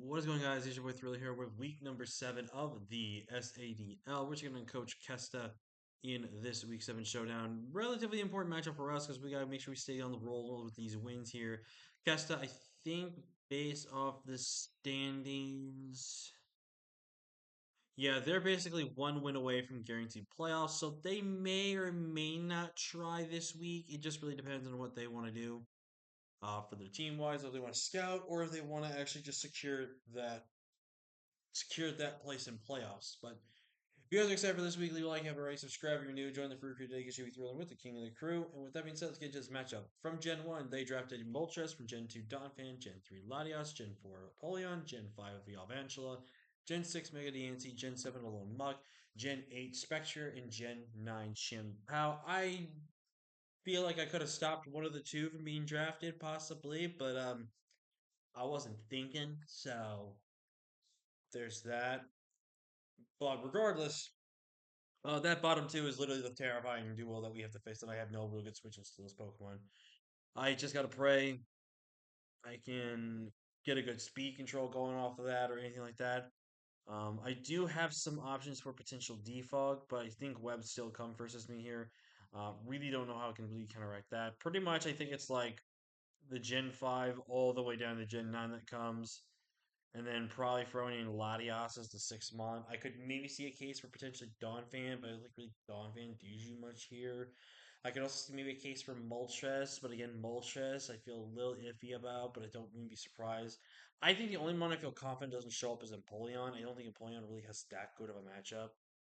What is going on, guys? It's your boy Thriller here with week number 7 of the SADL. We're going to coach Kesta in this week 7 showdown. Relatively important matchup for us because we got to make sure we stay on the roll with these wins here. Kesta, I think, based off the standings, yeah, they're basically one win away from guaranteed playoffs, so they may or may not try this week. It just really depends on what they want to do for their team wise, if they want to scout or if they want to actually just secure that place in playoffs. But if you guys are excited for this week, leave a like, have a right, subscribe if you're new, join the free crew today because you'll be thrilling with the king of the crew. And with that being said, let's get to this matchup. From Gen 1, they drafted Moltres, from Gen 2, Donphan, Gen 3, Latios, Gen 4, Apollyon, Gen 5, Vialvantula, Gen 6, Mega Diancie, Gen 7, Alone Muck, Gen 8, Spectre, and Gen 9, Chim Pao. I feel like I could have stopped one of the two from being drafted, possibly, but I wasn't thinking, so there's that. But regardless, that bottom two is literally the terrifying duo that we have to face, and I have no real good switches to those Pokemon. I just gotta pray I can get a good speed control going off of that or anything like that. I do have some options for potential defog, but I think Web still come versus me here. Really don't know how I can really counteract that. Pretty much, I think it's like the Gen 5 all the way down to Gen 9 that comes. And then probably throwing in Latias as the 6 month. I could maybe see a case for potentially Donphan, but I don't think really Donphan do you much here. I could also see maybe a case for Moltres, but again, Moltres I feel a little iffy about, but I don't really be surprised. I think the only one I feel confident doesn't show up is Empoleon. I don't think Empoleon really has that good of a matchup.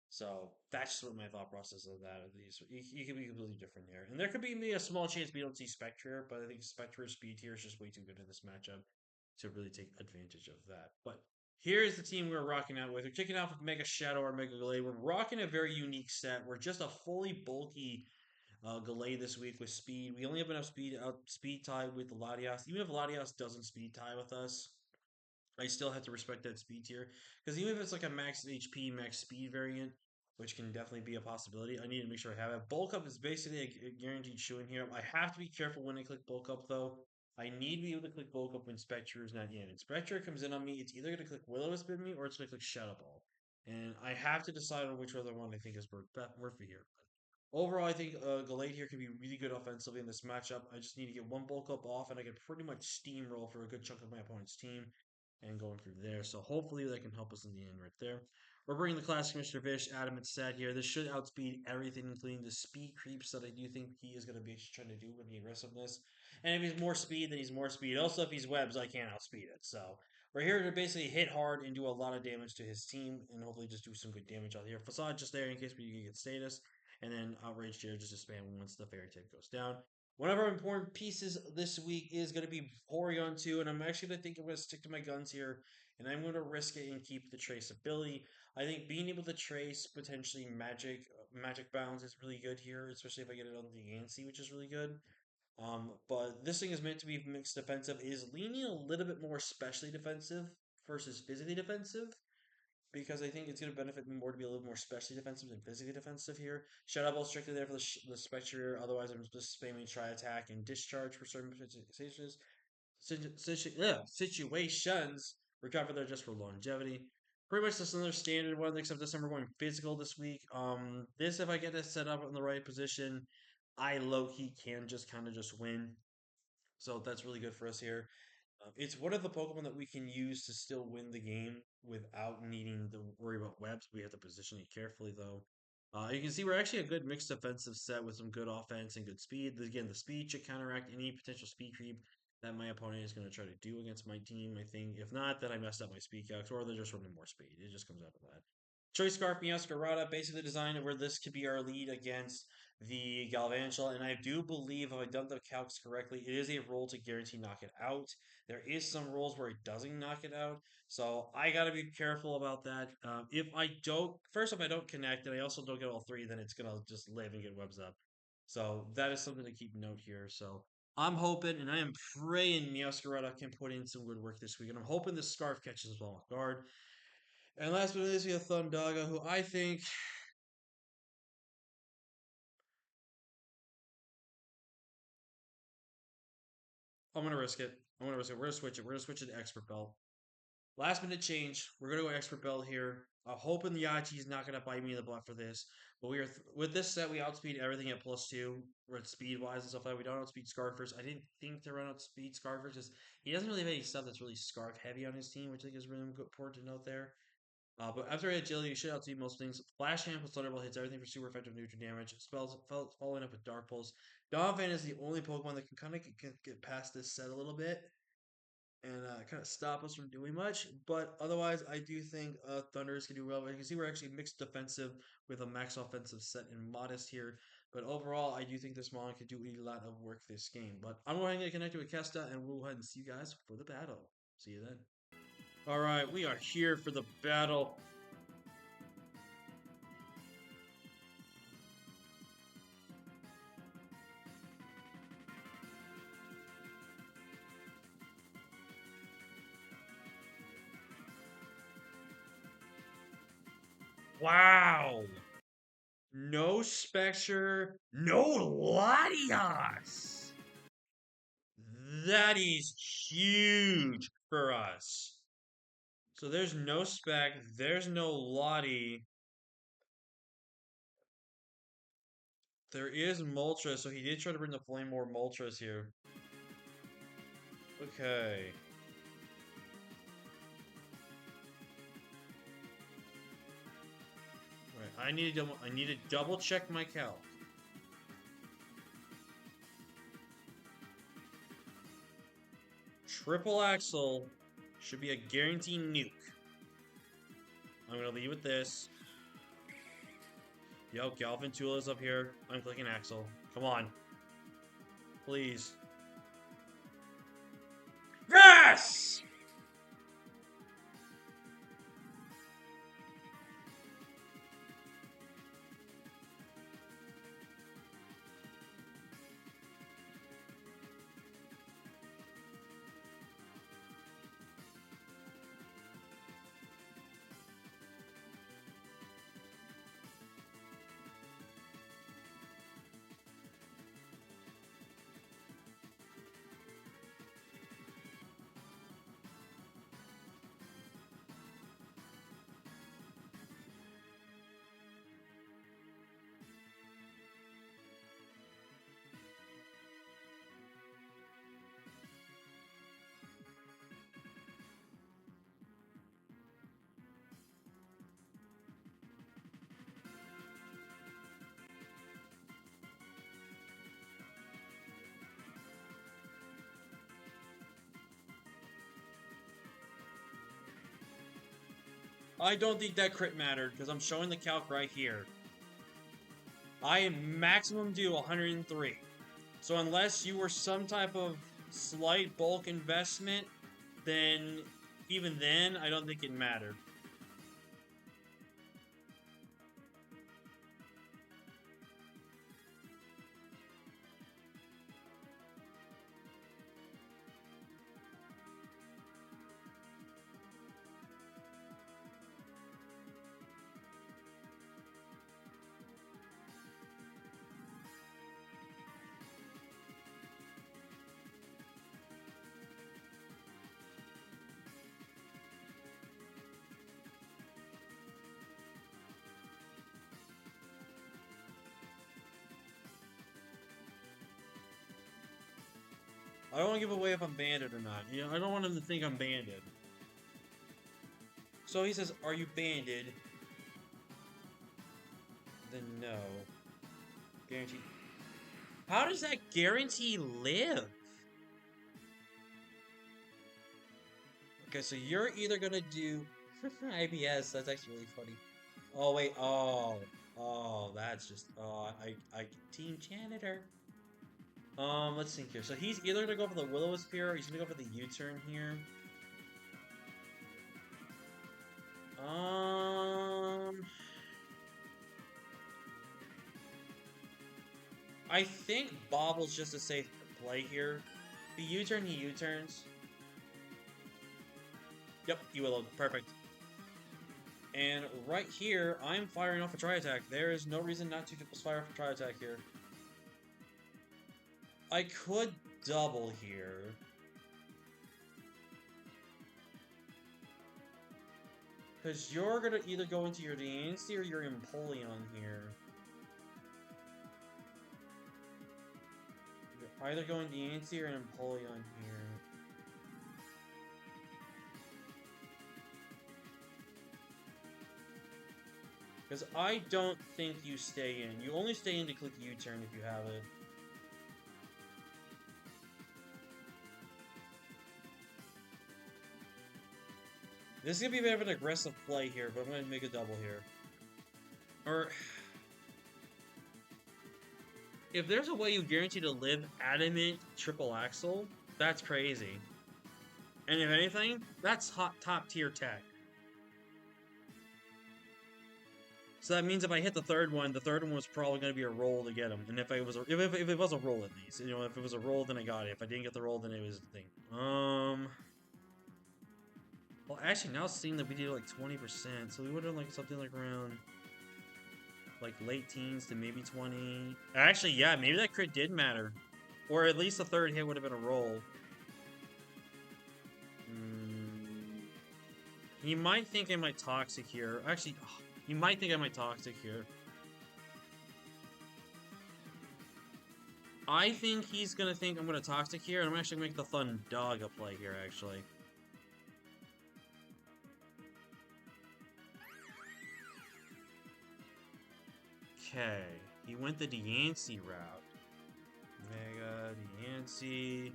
So that's just what my thought process of that. Of these, you could be completely different here, and there could be maybe a small chance we don't see Spectre, but I think Spectre's speed here is just way too good in this matchup to really take advantage of that. But here's the team we're rocking out with. We're kicking off with Mega Shadow or Mega Gallade. We're rocking a very unique set. We're just a fully bulky Gallade this week with speed. We only have enough speed tie with the Latias. Even if Latias doesn't speed tie with us, I still have to respect that speed tier because even if it's like a max HP, max speed variant, which can definitely be a possibility, I need to make sure I have it. Bulk up is basically a guaranteed shoe in here. I have to be careful when I click bulk up though. I need to be able to click bulk up when Spectre is not in. If Spectre comes in on me, it's either going to click Will-O-Wisp in me or it's going to click Shadow Ball. And I have to decide on which other one I think is worth it here. Overall, I think Gallade here can be really good offensively in this matchup. I just need to get one bulk up off, and I can pretty much steamroll for a good chunk of my opponent's team and going through there. So hopefully that can help us in the end right there. We're bringing the classic Mr. Vish, Adamant Stat here. This should outspeed everything, including the speed creeps that I do think he is going to be trying to do with the aggressiveness. And if he's more speed, then he's more speed. Also, if he's webs, I can't outspeed it. So we're here to basically hit hard and do a lot of damage to his team and hopefully just do some good damage out here. Facade just there in case we get status. And then Outrage here just to spam once the fairy type goes down. One of our important pieces this week is going to be Porygon 2, and I'm actually going to think I'm going to stick to my guns here, and I'm going to risk it and keep the traceability. I think being able to trace potentially magic bounds is really good here, especially if I get it on the Yancy, which is really good. But this thing is meant to be mixed defensive. It is leaning a little bit more specially defensive versus physically defensive because I think it's going to benefit me more to be a little more specially defensive than physically defensive here. Shadow Ball strictly there for the Spectre. Otherwise, I'm just spamming Try Attack and Discharge for certain situations. Recover there just for longevity. Pretty much just another standard one, except this time we're going physical this week. This if I get this set up in the right position, I low key can just kind of just win. So that's really good for us here. It's one of the Pokemon that we can use to still win the game without needing to worry about webs. We have to position it carefully, though. You can see we're actually a good mixed defensive set with some good offense and good speed. Again, the speed should counteract any potential speed creep that my opponent is going to try to do against my team, I think. If not, then I messed up my speed calcs, or they're just running more speed. It just comes out of that. Choice Scarf Meowscarada basically designed where this could be our lead against the Galvantula, and I do believe if I've done the calcs correctly, it is a roll to guarantee knock it out. There is some rolls where it doesn't knock it out, so I got to be careful about that. If I don't, first, if I don't connect, and I also don't get all three, then it's gonna just live and get webs up. So that is something to keep note here. So I'm hoping, and I am praying Meowscarada can put in some good work this week, and I'm hoping this scarf catches well off guard. And last but not least, we have Thundaga, who I think I'm gonna risk it. I'm gonna risk it. We're gonna switch it. We're gonna switch it to Expert Belt. Last minute change. We're gonna go expert belt here. I'm hoping the Yachi is not gonna bite me in the butt for this. But we are with this set. We outspeed everything at +2. We're at speed wise and stuff like that. We don't outspeed Scarfers. I didn't think to run outspeed Scarfers because he doesn't really have any stuff that's really Scarf heavy on his team, which I think is really important to note there. But after agility, you should outspeed most things. Flash Hand plus Thunderbolt hits everything for super effective neutral damage. Spells following up with Dark Pulse. Donphan is the only Pokemon that can kind of get past this set a little bit and kind of stop us from doing much. But otherwise, I do think Thunders can do well. You can see we're actually mixed defensive with a max offensive set and modest here. But overall, I do think this Mon can do a lot of work this game. But I'm going to get connected with Kesta, and we'll go ahead and see you guys for the battle. See you then. All right, we are here for the battle. Wow! No Spectre, no Latias! That is huge for us. So there's no Spec, there's no Lottie. There is Moltres, so he did try to bring the Flame More Moltres here. Okay. Right, I need to double check my calc. Triple Axle should be a guaranteed nuke. I'm gonna leave with this. Yo, Galvantula's up here. I'm clicking Axle. Come on. Please. Yes! I don't think that crit mattered because I'm showing the calc right here. I am maximum due 103. So unless you were some type of slight bulk investment, then even then, I don't think it mattered. I don't want to give away if I'm banded or not. You know, I don't want him to think I'm banded. So he says, "Are you banded?" Then no. Guaranteed. How does that guarantee live? Okay, so you're either gonna do IBS. That's actually really funny. Oh wait. Oh, that's just. I team janitor. Let's think here. So he's either gonna go for the Will-O-Wisp here, or he's gonna go for the U-turn here. I think Bobble's just a safe play here. If he U-turn, he U-turns. Yep, he will. Perfect. And right here, I'm firing off a Tri-Attack. There is no reason not to just fire off a Tri-Attack here. I could double here. Because you're gonna either go into your Diancie or your Empoleon here. You're either going Diancie or Empoleon here. Because I don't think you stay in. You only stay in to click U-turn if you have it. This is going to be a bit of an aggressive play here, but I'm going to make a double here. Or... if there's a way you guarantee to live Adamant Triple Axle, that's crazy. And if anything, that's top tier tech. So that means if I hit the third one was probably going to be a roll to get him. And if it was a roll at least, you know, if it was a roll, then I got it. If I didn't get the roll, then it was the thing. Well, actually, now seeing that we did like 20%, so we would have like something like around like late teens to maybe 20. Actually, yeah, maybe that crit did matter, or at least the third hit would have been a roll. He might think I might toxic here. Actually. He might think I might toxic here. I think he's gonna think I'm gonna toxic here, and I'm actually gonna make the Thundaga play here, actually. Okay, he went the Diancie route. Mega Diancie.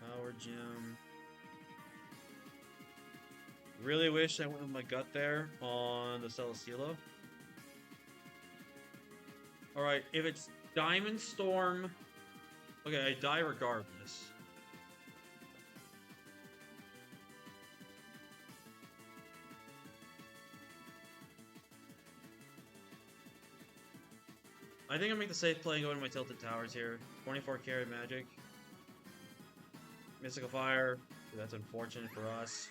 Power Gem. Really wish I went with my gut there on the Celesteela. Alright, if it's Diamond Storm... okay, I die regardless. I think I'll make the safe play and go into my Tilted Towers here. 24 karat magic. Mystical Fire. That's unfortunate for us.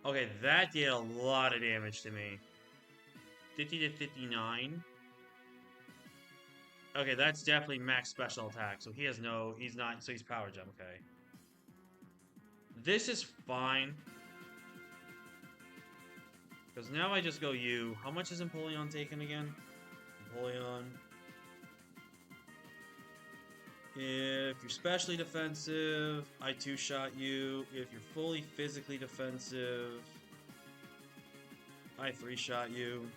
Okay, that did a lot of damage to me. 50 to 59. Okay, that's definitely max special attack. So he has no... he's not... so he's Power Gem, okay. This is fine. Because now I just go you. How much is Empoleon taken again? Empoleon. If you're specially defensive, I two-shot you. If you're fully physically defensive, I three-shot you.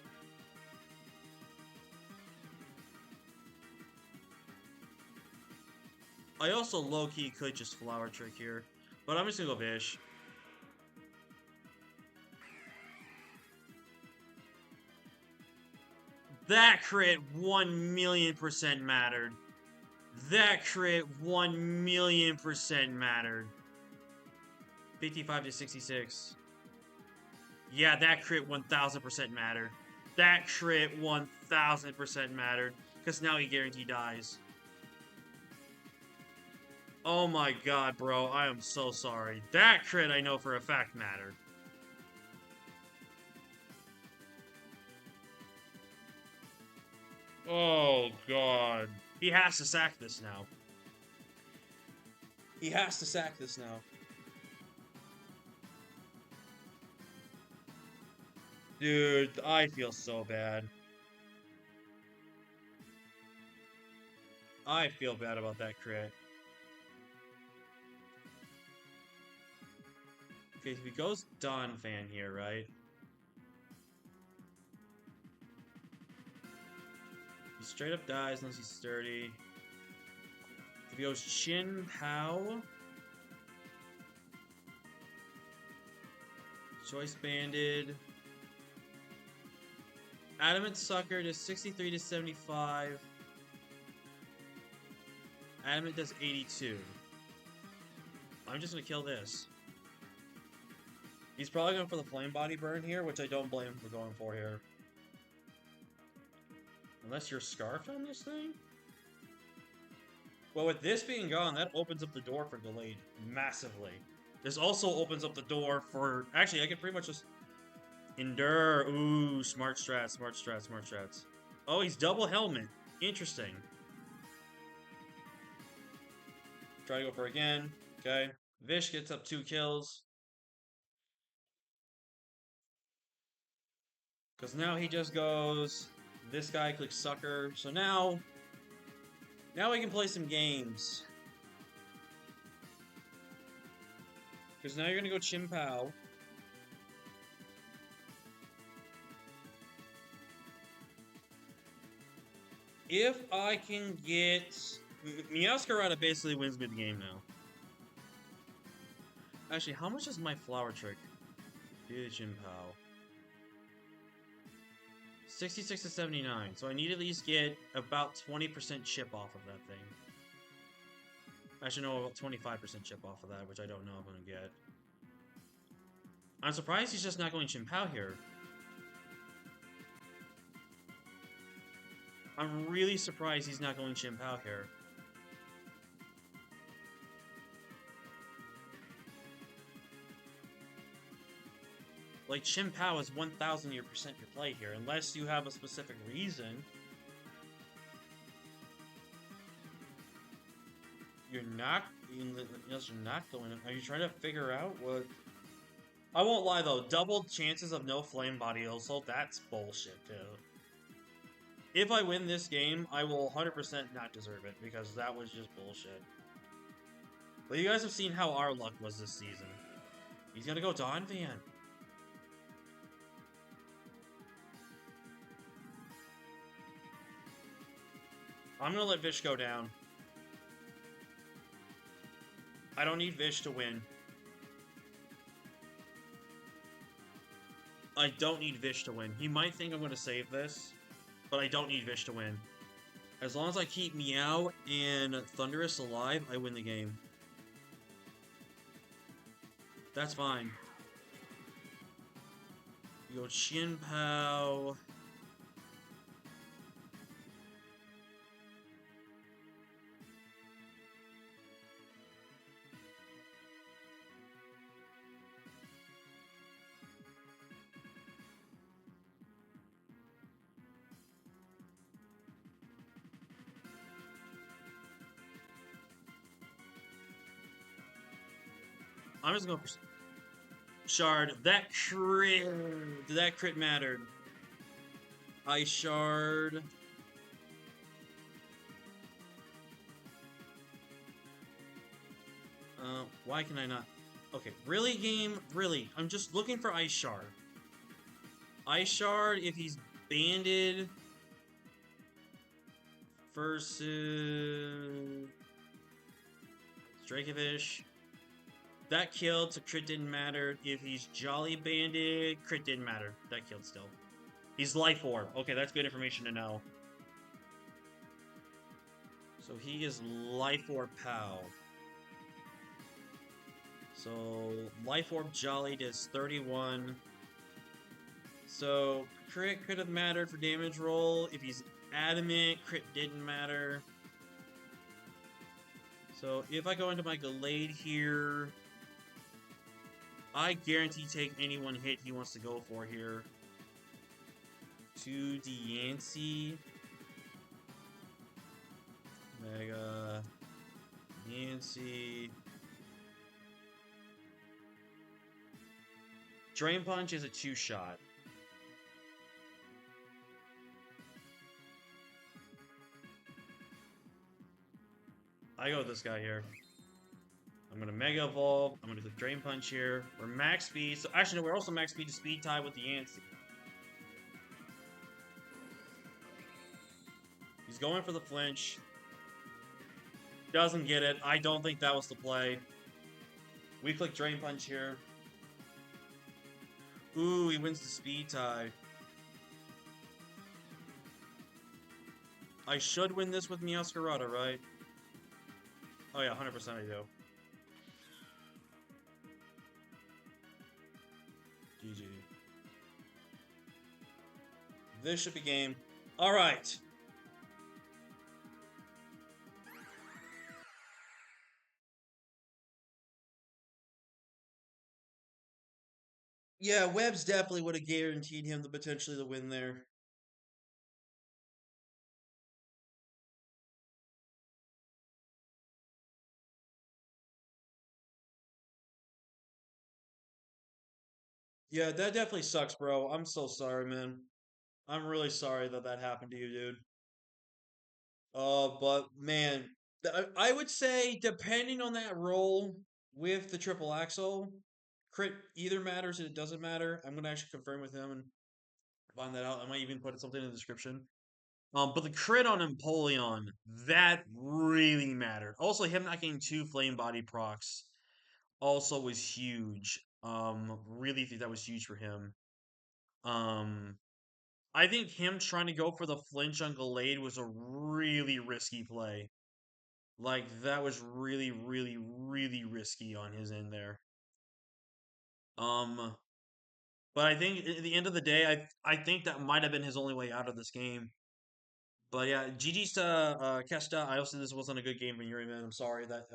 I also low-key could just Flower Trick here, but I'm just gonna go VISH. That crit 1,000,000% mattered. That crit 1,000,000% mattered. 55 to 66. Yeah, that crit 1,000% mattered. That crit 1,000% mattered. Because now he guaranteed dies. Oh my god, bro. I am so sorry. That crit I know for a fact mattered. Oh god. He has to sack this now. He has to sack this now. Dude, I feel so bad. I feel bad about that crit. Okay, if he goes Donphan here, right? He straight up dies unless he's sturdy. If he goes Chin Pao. Choice Banded. Adamant Sucker does 63 to 75. Adamant does 82. I'm just gonna kill this. He's probably going for the Flame Body Burn here, which I don't blame him for going for here. Unless you're Scarfed on this thing? Well, with this being gone, that opens up the door for delayed massively. This also opens up the door for... actually, I can pretty much just... endure. Ooh, smart strats, smart strats, smart strats. Oh, he's double helmet. Interesting. Try to go for it again. Okay. Vish gets up 2 kills. Because now he just goes, this guy clicks sucker. So now we can play some games. Because now you're going to go Chim Pao. If I can get... Meowscarada basically wins me the game now. Actually, how much is my flower trick? Do Chim Pao. 66 to 79. So I need to at least get about 20% chip off of that thing. Actually, no, about 25% chip off of that, which I don't know if I'm going to get. I'm surprised he's just not going Chim Pao here. I'm really surprised he's not going Chim Pao here. Like, Chim Pao is 1,000% your play here, unless you have a specific reason. Unless you're not going... Are you trying to figure out what... I won't lie, though. Double chances of no Flame Body also, that's bullshit, too. If I win this game, I will 100% not deserve it, because that was just bullshit. But you guys have seen how our luck was this season. He's gonna go Donphan. I'm gonna let Vish go down. I don't need Vish to win. I don't need Vish to win. He might think I'm gonna save this, but I don't need Vish to win. As long as I keep Meow and Thundurus alive, I win the game. That's fine. You go Chien Pao. I'm just going for Shard. That crit mattered. Ice Shard. Why can I not? Okay, really, game? Really? I'm just looking for Ice Shard. Ice Shard, if he's banded versus Dracovish. That killed, so crit didn't matter. If he's Jolly Banded, crit didn't matter. That killed still. He's Life Orb. Okay, that's good information to know. So he is Life Orb Pow. So Life Orb Jolly does 31. So crit could have mattered for damage roll. If he's Adamant, crit didn't matter. So if I go into my Gallade here, I guarantee take any one hit he wants to go for here. To Diancie. Mega. Diancie. Drain Punch is a 2-shot. I go with this guy here. I'm going to Mega Evolve. I'm going to click Drain Punch here. We're max speed. So actually, no, we're also max speed to speed tie with the Yancey. He's going for the flinch. Doesn't get it. I don't think that was the play. We click Drain Punch here. Ooh, he wins the speed tie. I should win this with Meowscarada, right? Oh yeah, 100% I do. GG. This should be game. Alright. Yeah, Webbs definitely would have guaranteed him potentially the win there. Yeah, that definitely sucks, bro. I'm so sorry, man. I'm really sorry that that happened to you, dude. But man, I would say depending on that role with the triple axle, crit either matters and it doesn't matter. I'm gonna actually confirm with him and find that out. I might even put something in the description. But the crit on Empoleon, that really mattered. Also, him not getting two flame body procs also was huge. Really think that was huge for him. Um, I think him trying to go for the flinch on Gallade was a really risky play. Like that was really, really, really risky on his end there. Um, but I think at the end of the day, I think that might have been his only way out of this game. But yeah, GG's to Kesta. I also this wasn't a good game for Yuri, man. I'm sorry that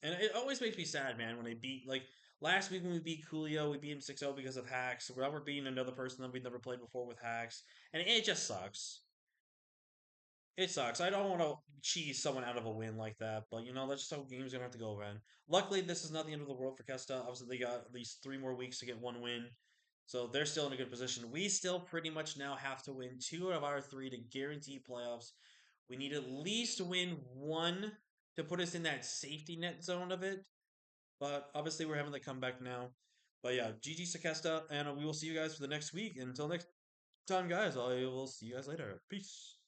and it always makes me sad, man, when they beat like last week when we beat Coolio, we beat him 6-0 because of hacks. Now we're beating another person that we've never played before with hacks. And it just sucks. It sucks. I don't want to cheese someone out of a win like that, but you know, that's just how games gonna have to go, man. Luckily, this is not the end of the world for Kesta. Obviously, they got at least 3 more weeks to get one win. So they're still in a good position. We still pretty much now have to win two out of our three to guarantee playoffs. We need at least to win one to put us in that safety net zone of it. But obviously, we're having the comeback now. But yeah, GG Sakesta, and we will see you guys for the next week. Until next time, guys, I will see you guys later. Peace.